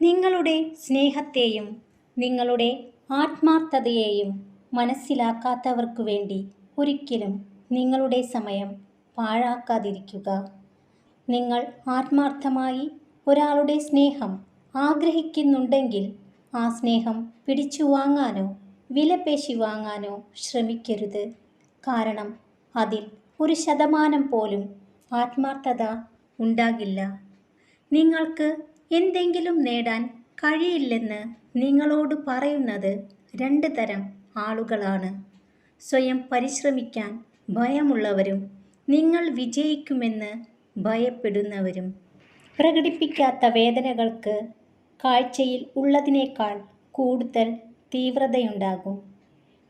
നിങ്ങളുടെ സ്നേഹത്തെയും നിങ്ങളുടെ ആത്മാർത്ഥതയെയും മനസ്സിലാക്കാത്തവർക്കു വേണ്ടി ഒരിക്കലും നിങ്ങളുടെ സമയം പാഴാക്കാതിരിക്കുക. നിങ്ങൾ ആത്മാർത്ഥമായി ഒരാളുടെ സ്നേഹം ആഗ്രഹിക്കുന്നുണ്ടെങ്കിൽ ആ സ്നേഹം പിടിച്ചു വാങ്ങാനോ വിലപേശി വാങ്ങാനോ ശ്രമിക്കരുത്. കാരണം അതിൽ 1% പോലും ആത്മാർത്ഥത ഉണ്ടാകില്ല. നിങ്ങൾക്ക് എന്തെങ്കിലും നേടാൻ കഴിയില്ലെന്ന് നിങ്ങളോട് പറയുന്നത് 2 തരം ആളുകളാണ്. സ്വയം പരിശ്രമിക്കാൻ ഭയമുള്ളവരും നിങ്ങൾ വിജയിക്കുമെന്ന് ഭയപ്പെടുന്നവരും. പ്രകടിപ്പിക്കാത്ത വേദനകൾക്ക് കാഴ്ചയിൽ ഉള്ളതിനേക്കാൾ കൂടുതൽ തീവ്രതയുണ്ടാകും.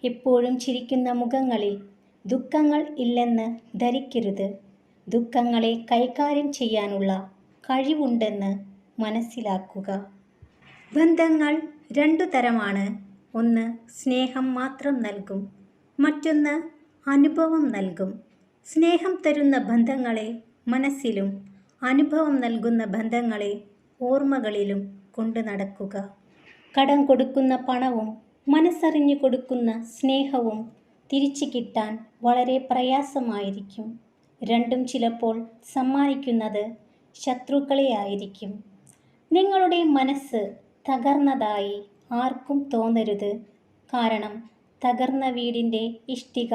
എപ്പോഴും ചിരിക്കുന്ന മുഖങ്ങളിൽ ദുഃഖങ്ങൾ ഇല്ലെന്ന് ധരിക്കരുത്. ദുഃഖങ്ങളെ കൈകാര്യം ചെയ്യാനുള്ള കഴിവുണ്ടെന്ന് മനസ്സിലാക്കുക. ബന്ധങ്ങൾ 2 തരമാണ്. ഒന്ന് സ്നേഹം മാത്രം നൽകും, മറ്റൊന്ന് അനുഭവം നൽകും. സ്നേഹം തരുന്ന ബന്ധങ്ങളെ മനസ്സിലും അനുഭവം നൽകുന്ന ബന്ധങ്ങളെ ഓർമ്മകളിലും കൊണ്ടു നടക്കുക. കടം കൊടുക്കുന്ന പണവും മനസ്സറിഞ്ഞു കൊടുക്കുന്ന സ്നേഹവും തിരിച്ചു കിട്ടാൻ വളരെ പ്രയാസമായിരിക്കും. രണ്ടും ചിലപ്പോൾ സമ്മാനിക്കുന്നത് ശത്രുക്കളെയായിരിക്കും. നിങ്ങളുടെ മനസ്സ് തകർന്നതായി ആർക്കും തോന്നരുത്. കാരണം തകർന്ന വീടിൻ്റെ ഇഷ്ടിക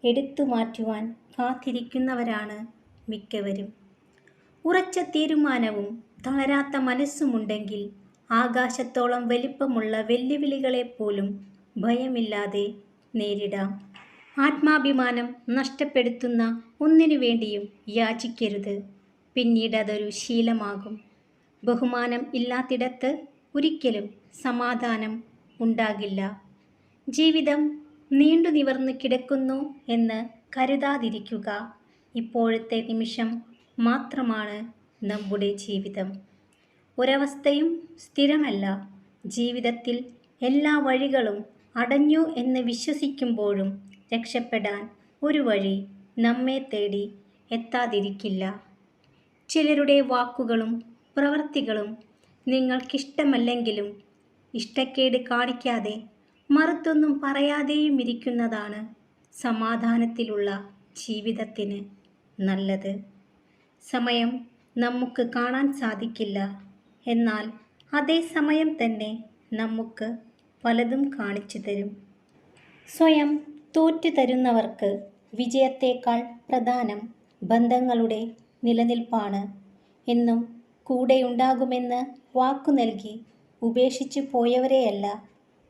എടുത്തു മാറ്റുവാൻ കാത്തിരിക്കുന്നവരാണ് മിക്കവരും. ഉറച്ച തീരുമാനവും തളരാത്ത മനസ്സുമുണ്ടെങ്കിൽ ആകാശത്തോളം വലിപ്പമുള്ള വെല്ലുവിളികളെപ്പോലും ഭയമില്ലാതെ നേരിടാം. ആത്മാഭിമാനം നഷ്ടപ്പെടുത്തുന്ന ഒന്നിനു വേണ്ടിയും യാചിക്കരുത്. പിന്നീട് അതൊരു ശീലമാകും. ബഹുമാനം ഇല്ലാത്തിടത്ത് ഒരിക്കലും സമാധാനം ഉണ്ടാകില്ല. ജീവിതം നീണ്ടു നിവർന്ന് കിടക്കുന്നു എന്ന് കരുതാതിരിക്കുക. ഇപ്പോഴത്തെ നിമിഷം മാത്രമാണ് നമ്മുടെ ജീവിതം. ഒരവസ്ഥയും സ്ഥിരമല്ല. ജീവിതത്തിൽ എല്ലാ വഴികളും അടഞ്ഞു എന്ന് വിശ്വസിക്കുമ്പോഴും രക്ഷപ്പെടാൻ ഒരു വഴി നമ്മെ തേടി എത്താതിരിക്കില്ല. ചിലരുടെ വാക്കുകളും പ്രവൃത്തികളും നിങ്ങൾക്കിഷ്ടമല്ലെങ്കിലും ഇഷ്ടക്കേട് കാണിക്കാതെ മറുത്തൊന്നും പറയാതെയും ഇരിക്കുന്നതാണ് സമാധാനത്തിലുള്ള ജീവിതത്തിന് നല്ലത്. സമയം നമുക്ക് കാണാൻ സാധിക്കില്ല. എന്നാൽ അതേ സമയം തന്നെ നമുക്ക് പലതും കാണിച്ചു തരും. സ്വയം തോറ്റു തരുന്നവർക്ക് വിജയത്തേക്കാൾ പ്രധാനം ബന്ധങ്ങളുടെ നിലനിൽപ്പാണ്. എന്നും കൂടെയുണ്ടാകുമെന്ന് വാക്കു നൽകി ഉപേക്ഷിച്ചു പോയവരെയല്ല,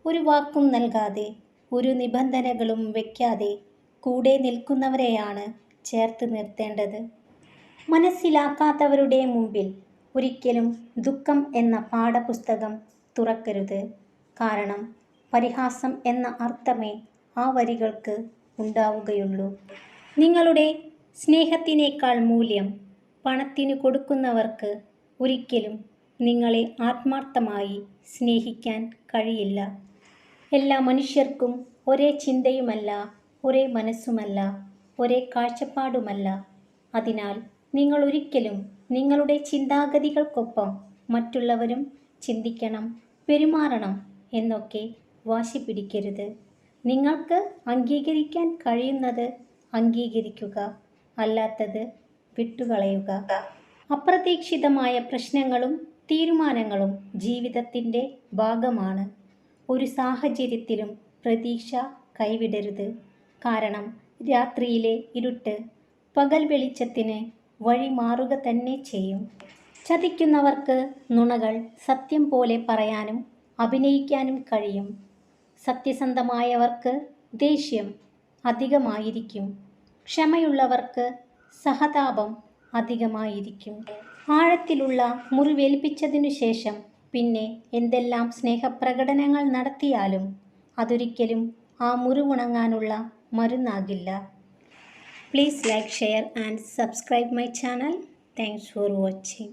ഒരു വാക്കും നൽകാതെ ഒരു നിബന്ധനകളും വയ്ക്കാതെ കൂടെ നിൽക്കുന്നവരെയാണ് ചേർത്ത് നിർത്തേണ്ടത്. മനസ്സിലാക്കാത്തവരുടെ മുമ്പിൽ ഒരിക്കലും ദുഃഖം എന്ന പാഠപുസ്തകം തുറക്കരുത്. കാരണം പരിഹാസം എന്ന അർത്ഥമേ ആ വരികൾക്ക് ഉണ്ടാവുകയുള്ളൂ. നിങ്ങളുടെ സ്നേഹത്തിനേക്കാൾ മൂല്യം പണത്തിനു കൊടുക്കുന്നവർക്ക് ഒരിക്കലും നിങ്ങളെ ആത്മാർത്ഥമായി സ്നേഹിക്കാൻ കഴിയില്ല. എല്ലാ മനുഷ്യർക്കും ഒരേ ചിന്തയുമല്ല, ഒരേ മനസ്സുമല്ല, ഒരേ കാഴ്ചപ്പാടുമല്ല. അതിനാൽ നിങ്ങൾ ഒരിക്കലും നിങ്ങളുടെ ചിന്താഗതികൾക്കൊപ്പം മറ്റുള്ളവരും ചിന്തിക്കണം, പെരുമാറണം എന്നൊക്കെ വാശി പിടിക്കരുത്. നിങ്ങൾക്ക് അംഗീകരിക്കാൻ കഴിയുന്നത് അംഗീകരിക്കുക, അല്ലാത്തത് വിട്ടുകളയുക. അപ്രതീക്ഷിതമായ പ്രശ്നങ്ങളും തീരുമാനങ്ങളും ജീവിതത്തിൻ്റെ ഭാഗമാണ്. ഒരു സാഹചര്യത്തിലും പ്രതീക്ഷ കൈവിടരുത്. കാരണം രാത്രിയിലെ ഇരുട്ട് പകൽ വെളിച്ചത്തിന് വഴി മാറുക തന്നെ ചെയ്യും. ചതിക്കുന്നവർക്ക് നുണകൾ സത്യം പോലെ പറയാനും അഭിനയിക്കാനും കഴിയും. സത്യസന്ധമായവർക്ക് ദേഷ്യം അധികമായിരിക്കും. ക്ഷമയുള്ളവർക്ക് സഹതാപം അധികമായിരിക്കും. ആഴത്തിലുള്ള മുറിവേൽപ്പിച്ചതിനു ശേഷം പിന്നെ എന്തെല്ലാം സ്നേഹപ്രകടനങ്ങൾ നടത്തിയാലും അതൊരിക്കലും ആ മുറിവുണങ്ങാനുള്ള മരുന്നാകില്ല. Please like, share and subscribe my channel. Thanks for watching.